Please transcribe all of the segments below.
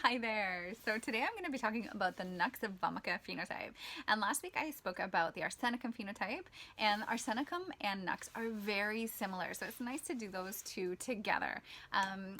Hi there. So today I'm going to be talking about the Nux vomica phenotype. And last week I spoke about the arsenicum phenotype, and arsenicum and Nux are very similar. So it's nice to do those two together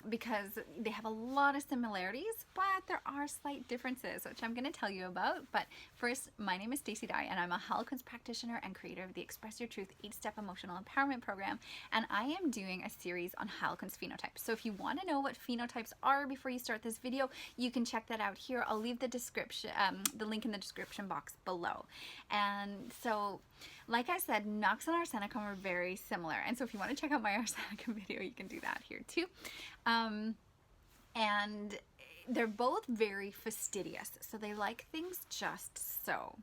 because they have a lot of similarities, but there are slight differences, which I'm going to tell you about. But first, my name is Stacey and I'm a Heilkunst practitioner and creator of the Express Your Truth 8-Step Emotional Empowerment Program. And I am doing a series on Heilkunst phenotypes. So if you want to know what phenotypes are before you start this video, you can check that out here. I'll leave the description, the link in the description box below. And so, like I said, Nux and arsenicum are very similar. And so if you want to check out my arsenicum video, you can do that here too. And they're both very fastidious. So they like things just so.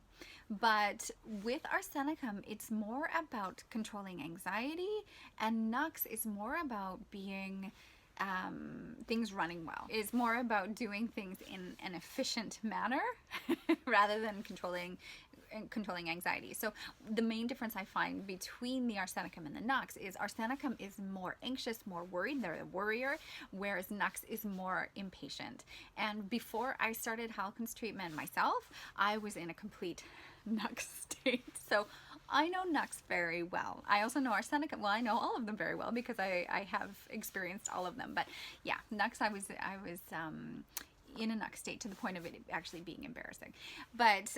But with arsenicum, it's more about controlling anxiety, and Nux is more about being things running well. It's more about doing things in an efficient manner rather than controlling anxiety. So the main difference I find between the arsenicum and the Nux is arsenicum is more anxious, more worried. They're a worrier, whereas Nux is more impatient. And before I started Heilkunst treatment myself, I was in a complete Nux state. So I know Nux very well. I also know arsenicum. Well, I know all of them very well because I have experienced all of them. But yeah, Nux, I was in a Nux state to the point of it actually being embarrassing. But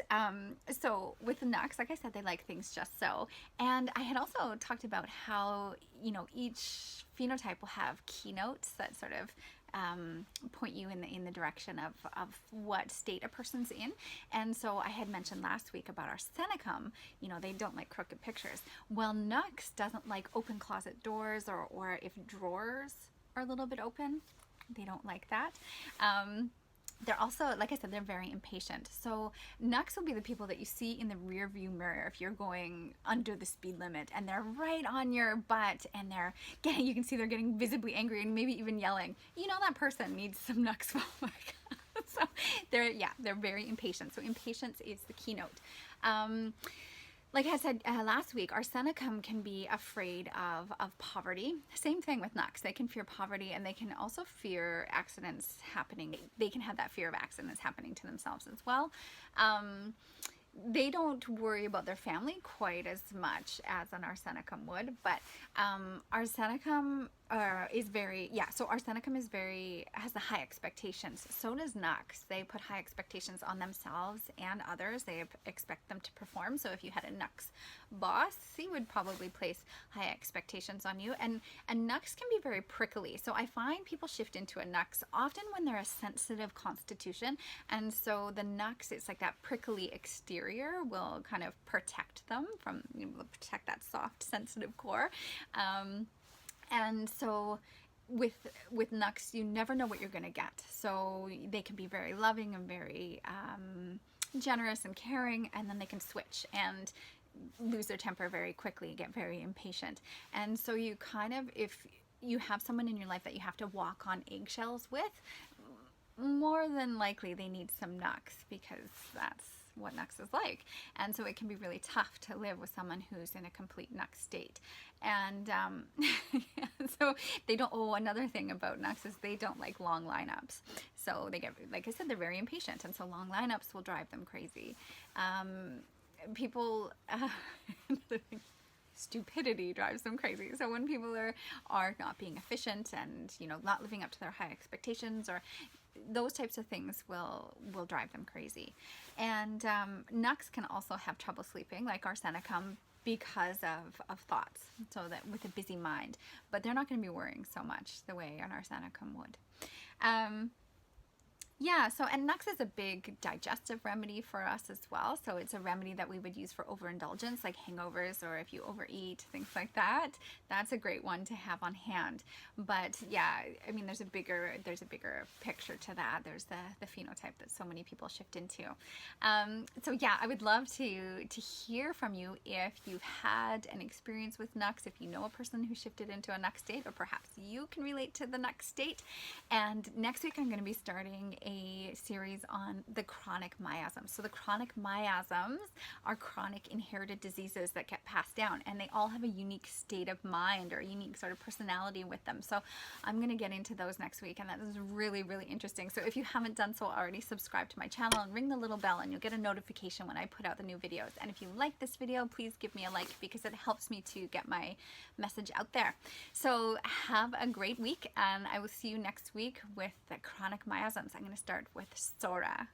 so with the Nux, like I said, they like things just so. And I had also talked about how, you know, each phenotype will have keynotes that sort of point you in the direction of what state a person's in. And so I had mentioned last week about arsenicum, you know, they don't like crooked pictures. Well, Nux doesn't like open closet doors or if drawers are a little bit open, they don't like that. They're also, like I said, they're very impatient. So Nux will be the people that you see in the rear view mirror if you're going under the speed limit and they're right on your butt and they're getting, you can see they're getting visibly angry and maybe even yelling. You know that person needs some Nux vomica. So they're very impatient. So impatience is the keynote. Like I said last week, arsenicum can be afraid of poverty. Same thing with Nux. They can fear poverty and they can also fear accidents happening. They can have that fear of accidents happening to themselves as well. They don't worry about their family quite as much as an arsenicum would, but arsenicum is very, so arsenicum is has the high expectations. So does Nux. They put high expectations on themselves and others. They expect them to perform. So if you had a Nux boss, he would probably place high expectations on you. And Nux can be very prickly. So I find people shift into a Nux often when they're a sensitive constitution. And so the Nux, it's like that prickly exterior will kind of protect them from, protect that soft, sensitive core. And so with Nux, you never know what you're going to get. So they can be very loving and very generous and caring, and then they can switch and lose their temper very quickly, get very impatient. And so you kind of, if you have someone in your life that you have to walk on eggshells with, more than likely they need some Nux, because that's what Nux is like. And so it can be really tough to live with someone who's in a complete Nux state. And so they don't, another thing about Nux is they don't like long lineups. So they get, like I said, they're very impatient, and so long lineups will drive them crazy. People, stupidity drives them crazy. So when people are not being efficient and, you know, not living up to their high expectations, or those types of things will drive them crazy. And Nux can also have trouble sleeping, like arsenicum, because of thoughts, so that with a busy mind. But they're not going to be worrying so much the way an arsenicum would. And Nux is a big digestive remedy for us as well. So it's a remedy that we would use for overindulgence, like hangovers, or if you overeat, things like that. That's a great one to have on hand. But yeah, I mean, there's a bigger picture to that. There's the phenotype that so many people shift into. So yeah, I would love to hear from you if you've had an experience with Nux, if you know a person who shifted into a Nux state, or perhaps you can relate to the Nux state. And next week I'm going to be starting a series on the chronic miasms. So the chronic miasms are chronic inherited diseases that get passed down, and they all have a unique state of mind or a unique sort of personality with them. So I'm going to get into those next week, and that is really, really interesting. So if you haven't done so already, subscribe to my channel and ring the little bell, and you'll get a notification when I put out the new videos. And if you like this video, please give me a like, because it helps me to get my message out there. So have a great week, and I will see you next week with the chronic miasms. I'm going to start with Sora.